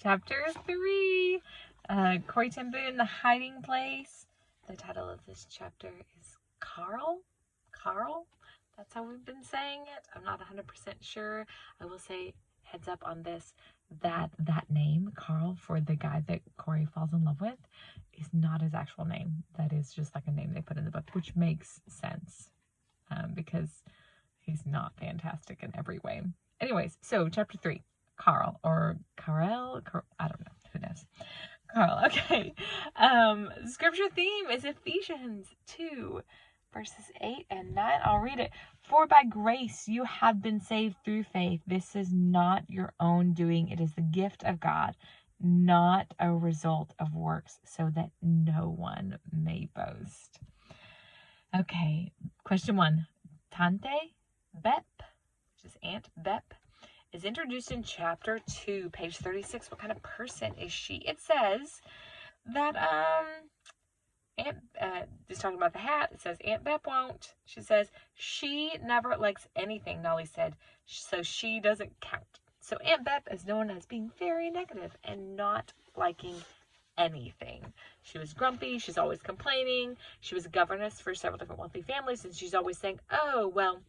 Chapter 3, Corrie ten Boom, The Hiding Place. The title of this chapter is Carl? Carl? That's how we've been saying it. I'm not 100% sure. I will say, heads up on this, that name, Carl, for the guy that Corrie falls in love with, is not his actual name. That is just like a name they put in the book, which makes sense because he's not fantastic in every way. Anyways, so chapter 3. Carl, or Carl, I don't know, who knows. Carl, okay. Scripture theme is Ephesians 2, verses 8 and 9. I'll read it. For by grace you have been saved through faith. This is not your own doing. It is the gift of God, not a result of works, so that no one may boast. Okay, question 1. Tante Bep, which is Aunt Bep, is introduced in chapter 2, page 36. What kind of person is she? It says that, just talking about the hat, it says, Aunt Bep won't. She says, she never likes anything, Nolly said, so she doesn't count. So Aunt Bep is known as being very negative and not liking anything. She was grumpy. She's always complaining. She was a governess for several different wealthy families, and she's always saying, oh, well,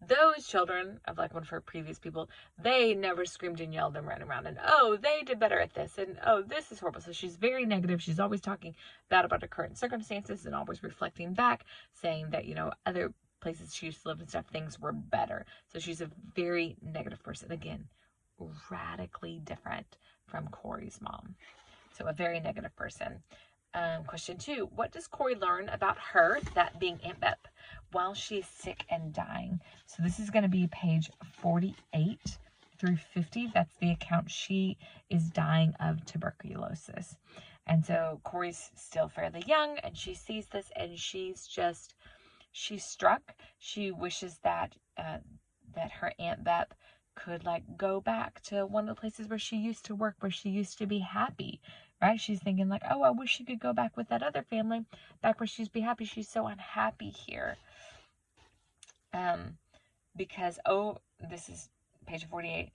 those children of like one of her previous people, they never screamed and yelled and ran around, and oh, they did better at this, and oh, this is horrible. So she's very negative. She's always talking bad about her current circumstances and always reflecting back, saying that, other places she used to live and stuff, things were better. So she's a very negative person. Again, radically different from Corrie's mom. So a very negative person. Question 2, what does Corrie learn about her, that being Aunt Bep, while she's sick and dying? So this is going to be page 48 through 50. That's the account. She is dying of tuberculosis. And so Corrie's still fairly young, and she sees this, and she's struck. She wishes that her Aunt Bep could go back to one of the places where she used to work, where she used to be happy, right? She's thinking oh, I wish she could go back with that other family, back where she used to be happy. She's so unhappy here. Because, this is page 48,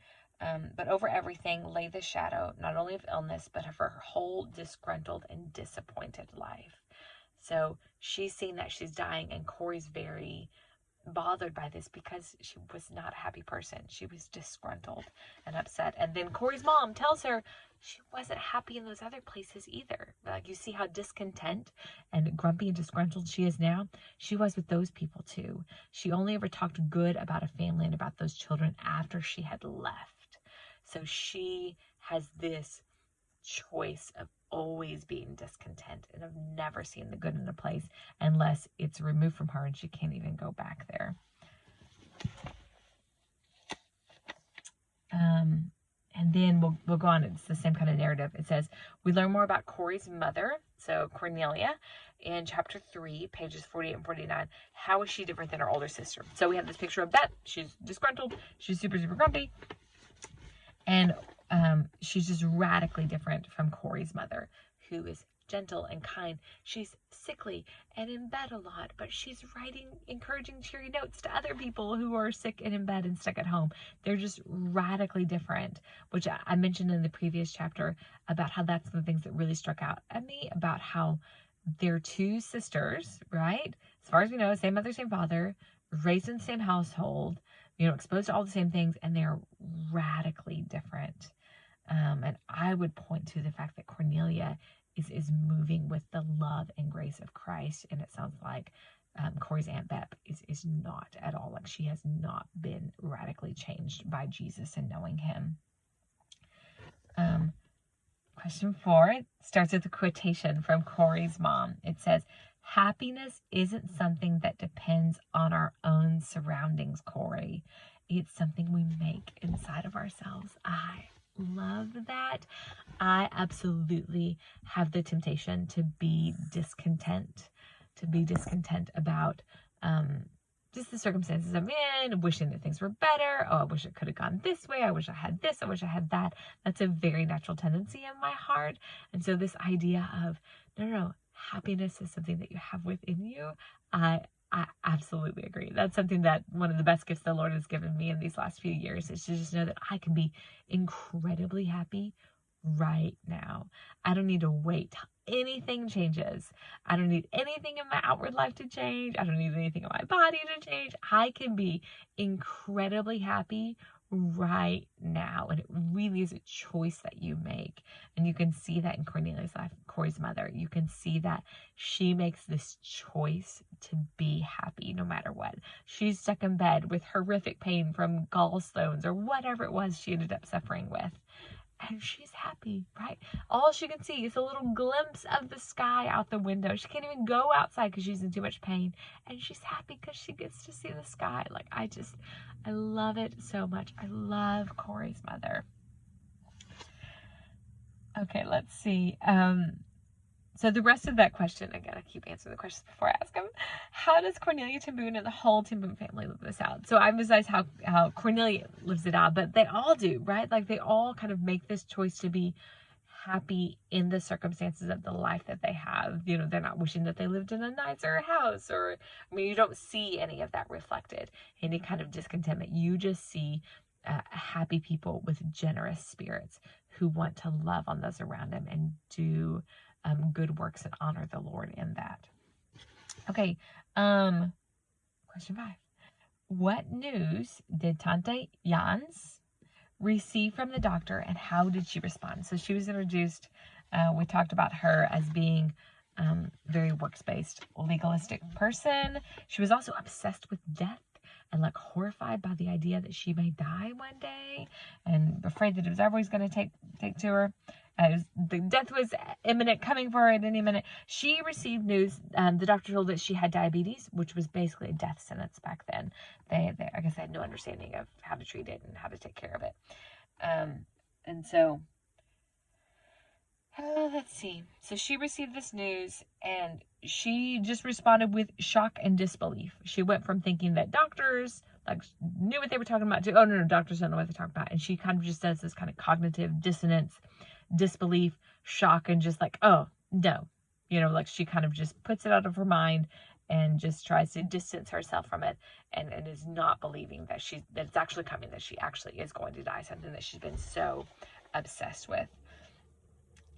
but over everything lay the shadow, not only of illness, but of her whole disgruntled and disappointed life. So she's seeing that she's dying, and Corrie's very bothered by this because she was not a happy person. She was disgruntled and upset. And then Corrie's mom tells her she wasn't happy in those other places either. You see how discontent and grumpy and disgruntled she is now? She was with those people too. She only ever talked good about a family and about those children after she had left. So she has this choice of always being discontent and of never seeing the good in a place unless it's removed from her and she can't even go back there. And then we'll go on. It's the same kind of narrative. It says, we learn more about Corrie's mother, so Cornelia, in chapter 3, pages 48 and 49. How is she different than her older sister? So we have this picture of Beth. She's disgruntled. She's super, super grumpy. And she's just radically different from Corrie's mother, who is gentle and kind. She's sickly and in bed a lot, but she's writing encouraging, cheery notes to other people who are sick and in bed and stuck at home. They're just radically different, which I mentioned in the previous chapter about how that's the things that really struck out at me about how they're two sisters, right? As far as we know, same mother, same father, raised in the same household, exposed to all the same things, and they're radically different. And I would point to the fact that Cornelia is moving with the love and grace of Christ, and it sounds like Corrie's Aunt Bep is not at all. She has not been radically changed by Jesus and knowing him. Question 4 starts with a quotation from Corrie's mom. It says, happiness isn't something that depends on our own surroundings, Corrie. It's something we make inside of ourselves. I love that. I absolutely have the temptation to be discontent about just the circumstances I'm in, wishing that things were better. Oh, I wish it could have gone this way. I wish I had this. I wish I had that. That's a very natural tendency in my heart. And so this idea of, no, happiness is something that you have within you. I I absolutely agree. That's something that one of the best gifts the Lord has given me in these last few years is to just know that I can be incredibly happy right now. I don't need to wait till anything changes. I don't need anything in my outward life to change. I don't need anything in my body to change. I can be incredibly happy right now. And it really is a choice that you make. And you can see that in Cornelia's life, Corey's mother. You can see that she makes this choice to be happy no matter what. She's stuck in bed with horrific pain from gallstones or whatever it was she ended up suffering with. And she's happy, right? All she can see is a little glimpse of the sky out the window. She can't even go outside because she's in too much pain. And she's happy because she gets to see the sky. Like, I love it so much. I love Corey's mother. Okay, let's see. So the rest of that question, again, I keep answering the questions before I ask them. How does Cornelia ten Boom and the whole ten Boom family live this out? So I emphasize how Cornelia lives it out, but they all do, right? Like, they all kind of make this choice to be happy in the circumstances of the life that they have. You know, they're not wishing that they lived in a nicer house, or, I mean, you don't see any of that reflected, any kind of discontentment. You just see happy people with generous spirits who want to love on those around them and do good works and honor the Lord in that. Okay, question 5. What news did Tante Jans receive from the doctor, and how did she respond? So she was introduced, we talked about her as being very works-based, legalistic person. She was also obsessed with death and like horrified by the idea that she may die one day and afraid that it was always going to take to her. The death was imminent, coming for her at any minute. She received news. The doctor told that she had diabetes, which was basically a death sentence back then. I guess they had no understanding of how to treat it and how to take care of it. And so, let's see. So she received this news and she just responded with shock and disbelief. She went from thinking that doctors like knew what they were talking about to, oh no, doctors don't know what they're talking about. And she kind of just does this kind of cognitive dissonance, disbelief, shock, and just like, oh no, you know, like she kind of just puts it out of her mind and just tries to distance herself from it, and is not believing that it's actually coming, that she actually is going to die, something that she's been so obsessed with.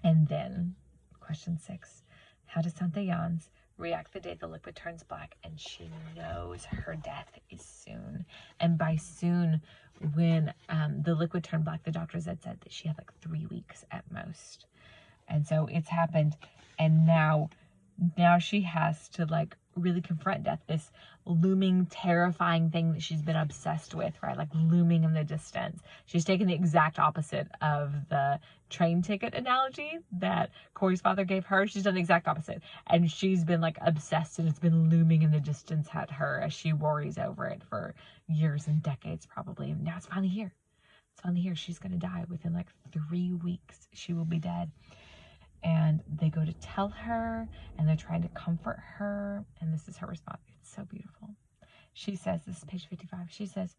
And then question 6, how does Tante Jans react the day the liquid turns black and she knows her death is soon? And by soon, when the liquid turned black, the doctors had said that she had like 3 weeks at most. And so it's happened, and now she has to like really confront death, this looming, terrifying thing that she's been obsessed with, right? Like looming in the distance. She's taken the exact opposite of the train ticket analogy that Corey's father gave her. She's done the exact opposite. And she's been like obsessed, and it's been looming in the distance at her as she worries over it for years and decades probably. And now it's finally here. It's finally here. She's going to die within like 3 weeks. She will be dead. And they go to tell her, and they're trying to comfort her. And this is her response. It's so beautiful. She says, this is page 55. She says,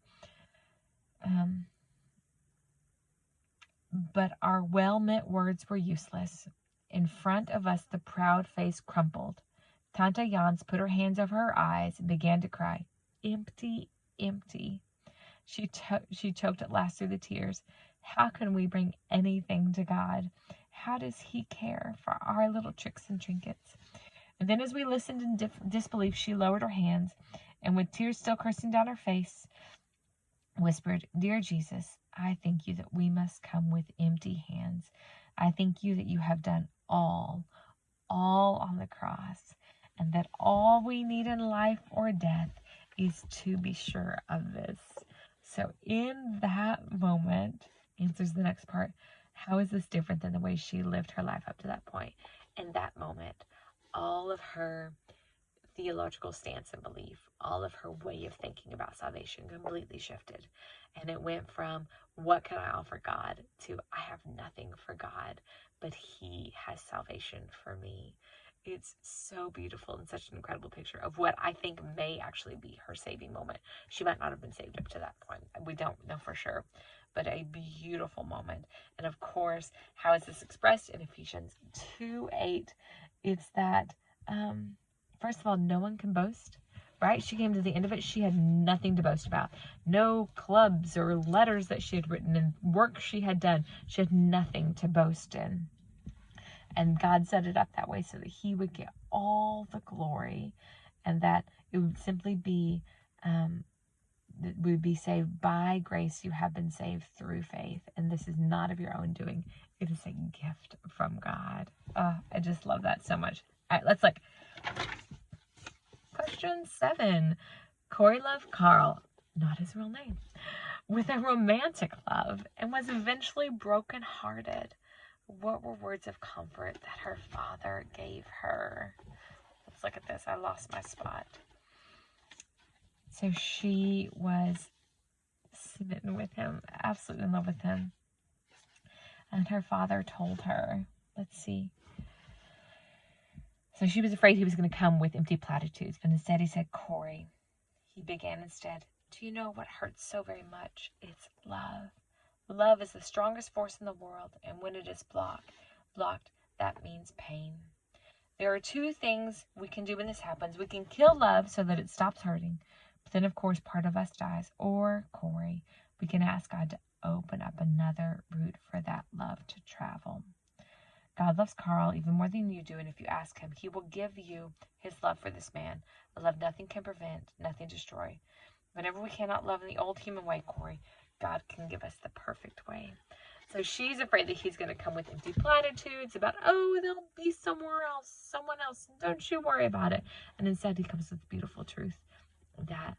but our well-meant words were useless. In front of us, the proud face crumpled. Tante Jans put her hands over her eyes and began to cry. Empty, empty. She choked at last through the tears. How can we bring anything to God? How does he care for our little tricks and trinkets? And then as we listened in disbelief, she lowered her hands and with tears still coursing down her face, whispered, Dear Jesus, I thank you that we must come with empty hands. I thank you that you have done all on the cross, and that all we need in life or death is to be sure of this. So in that moment, answers the next part, how is this different than the way she lived her life up to that point? In that moment, all of her theological stance and belief, all of her way of thinking about salvation completely shifted. And it went from, what can I offer God, to, I have nothing for God, but he has salvation for me. It's so beautiful and such an incredible picture of what I think may actually be her saving moment. She might not have been saved up to that point. We don't know for sure, but a beautiful moment. And of course, how is this expressed in Ephesians 2:8? It's that, first of all, no one can boast right? She came to the end of it. She had nothing to boast about. No clubs or letters that she had written and work she had done. She had nothing to boast in. And God set it up that way so that he would get all the glory, and that it would simply be, that we would be saved by grace. You have been saved through faith. And this is not of your own doing. It is a gift from God. Oh, I just love that so much. All right, let's look. Question 7. Corey loved Carl, not his real name, with a romantic love and was eventually brokenhearted. What were words of comfort that her father gave her? Let's look at this. I lost my spot. So she was smitten with him, absolutely in love with him. And her father told her, let's see. So she was afraid he was going to come with empty platitudes, but instead he said, Corey, he began instead, do you know what hurts so very much? It's love. Love is the strongest force in the world, and when it is blocked, that means pain. There are 2 things we can do when this happens. We can kill love so that it stops hurting, but then, of course, part of us dies. Or, Corey, we can ask God to open up another route for that love to travel. God loves Carl even more than you do, and if you ask him, he will give you his love for this man, a love nothing can prevent, nothing destroy. Whenever we cannot love in the old human way, Corey, God can give us the perfect way. So she's afraid that he's going to come with empty platitudes about, oh, they'll be somewhere else, someone else. Don't you worry about it. And instead he comes with beautiful truth that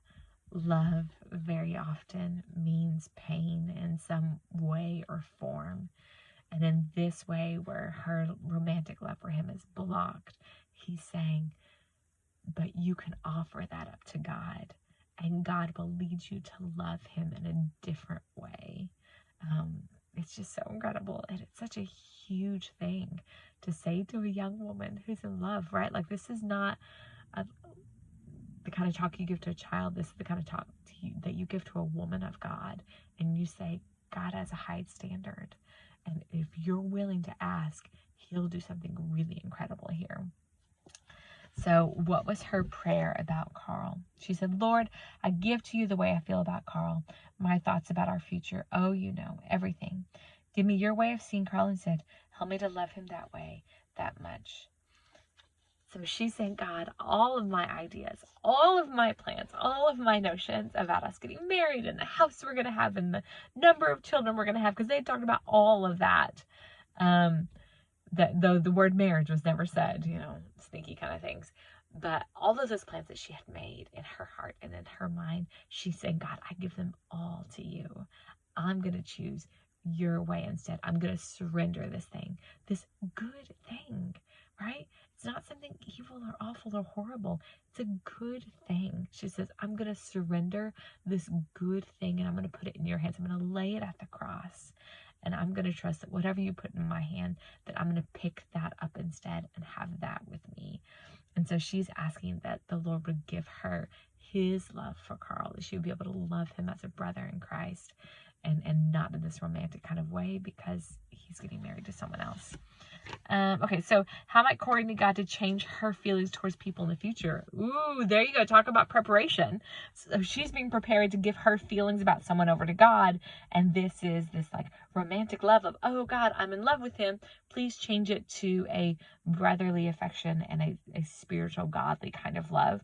love very often means pain in some way or form. And in this way, where her romantic love for him is blocked, he's saying, but you can offer that up to God, and God will lead you to love him in a different way. It's just so incredible. And it's such a huge thing to say to a young woman who's in love, right? Like, this is not the kind of talk you give to a child. This is the kind of talk that you give to a woman of God. And you say, God has a high standard. And if you're willing to ask, he'll do something really incredible here. So what was her prayer about Carl? She said, Lord, I give to you the way I feel about Carl, my thoughts about our future. Oh, you know, everything. Give me your way of seeing Carl instead. Help me to love him that way, that much. So she's saying, God, all of my ideas, all of my plans, all of my notions about us getting married and the house we're going to have and the number of children we're going to have, because they talked about all of that. That though the word marriage was never said, you know, sneaky kind of things. But all of those plans that she had made in her heart and in her mind, she's saying, God, I give them all to you. I'm going to choose your way instead. I'm going to surrender this thing, this good thing, right? It's not something evil or awful or horrible. It's a good thing. She says, I'm going to surrender this good thing and I'm going to put it in your hands. I'm going to lay it at the cross. And I'm going to trust that whatever you put in my hand, that I'm going to pick that up instead and have that with me. And so she's asking that the Lord would give her his love for Carl, that she would be able to love him as a brother in Christ and not in this romantic kind of way because he's getting married to someone else. Okay, so how might Corey need God to change her feelings towards people in the future? Ooh, there you go. Talk about preparation. So she's being prepared to give her feelings about someone over to God. And this is this like romantic love of, oh God, I'm in love with him. Please change it to a brotherly affection and a spiritual, godly kind of love.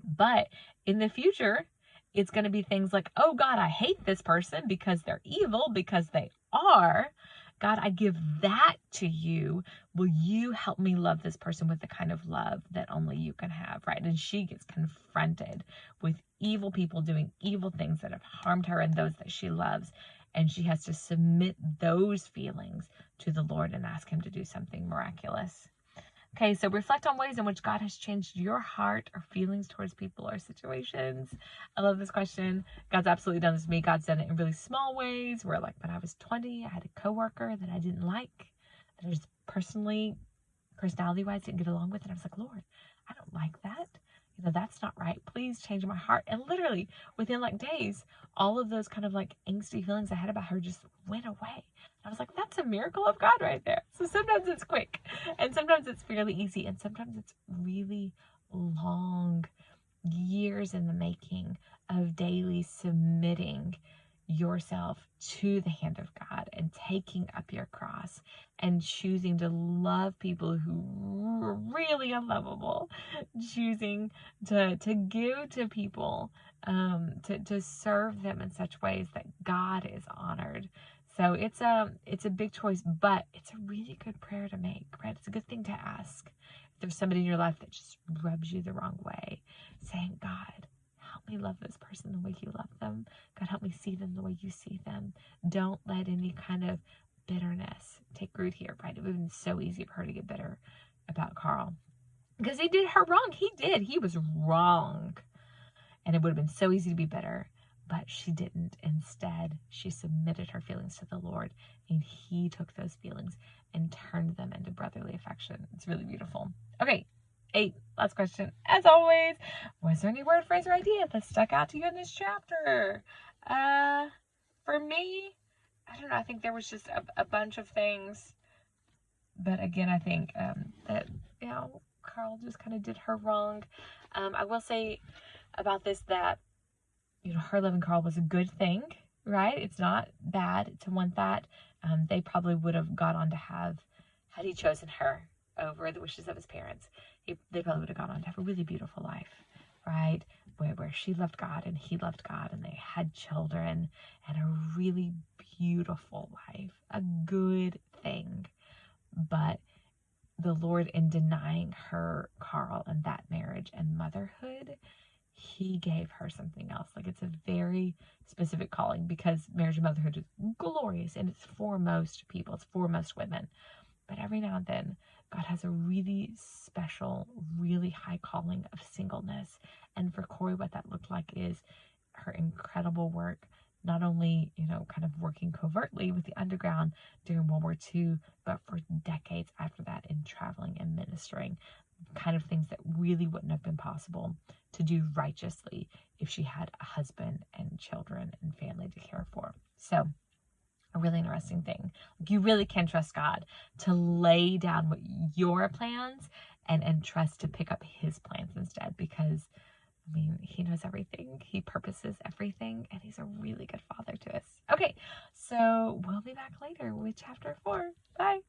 But in the future, it's going to be things like, oh God, I hate this person because they're evil, because they are. God, I give that to you. Will you help me love this person with the kind of love that only you can have, right? And she gets confronted with evil people doing evil things that have harmed her and those that she loves. And she has to submit those feelings to the Lord and ask him to do something miraculous. Okay, so reflect on ways in which God has changed your heart or feelings towards people or situations. I love this question. God's absolutely done this to me. God's done it in really small ways where, like, when I was 20, I had a coworker that I didn't like, that I just personality-wise didn't get along with. And I was like, Lord, I don't like that. You know, that's not right. Please change my heart. And literally within like days, all of those kind of like angsty feelings I had about her just went away. I was like, that's a miracle of God right there. So sometimes it's quick and sometimes it's fairly easy and sometimes it's really long years in the making of daily submitting yourself to the hand of God and taking up your cross and choosing to love people who are really unlovable, choosing to give to people, to serve them in such ways that God is honored. So it's a big choice, but it's a really good prayer to make, right? It's a good thing to ask. If there's somebody in your life that just rubs you the wrong way, saying, God, help me love this person the way you love them. God, help me see them the way you see them. Don't let any kind of bitterness take root here, right? It would have been so easy for her to get bitter about Carl because he did her wrong. He was wrong. And it would have been so easy to be bitter, but she didn't. Instead, she submitted her feelings to the Lord, and he took those feelings and turned them into brotherly affection. It's really beautiful. Okay, 8, last question. As always, was there any word, phrase, or idea that stuck out to you in this chapter? For me, I don't know. I think there was just a bunch of things. But again, I think that, Carl just kind of did her wrong. I will say about this that, her loving Carl was a good thing, right? It's not bad to want that. They probably would have gone on to have, had he chosen her over the wishes of his parents, they probably would have gone on to have a really beautiful life, right? Where she loved God and he loved God and they had children and a really beautiful life, a good thing. But the Lord, in denying her Carl and that marriage and motherhood, he gave her something else. Like, it's a very specific calling, because marriage and motherhood is glorious and it's for most people, it's for most women. But every now and then, God has a really special, really high calling of singleness. And for Corrie, what that looked like is her incredible work, not only, kind of working covertly with the underground during World War II, but for decades after that in traveling and ministering, kind of things that really wouldn't have been possible to do righteously if she had a husband and children and family to care for. So, a really interesting thing. You really can trust God to lay down what your plans and trust to pick up his plans instead, because he knows everything. He purposes everything, and he's a really good father to us. Okay, so we'll be back later with chapter 4. Bye.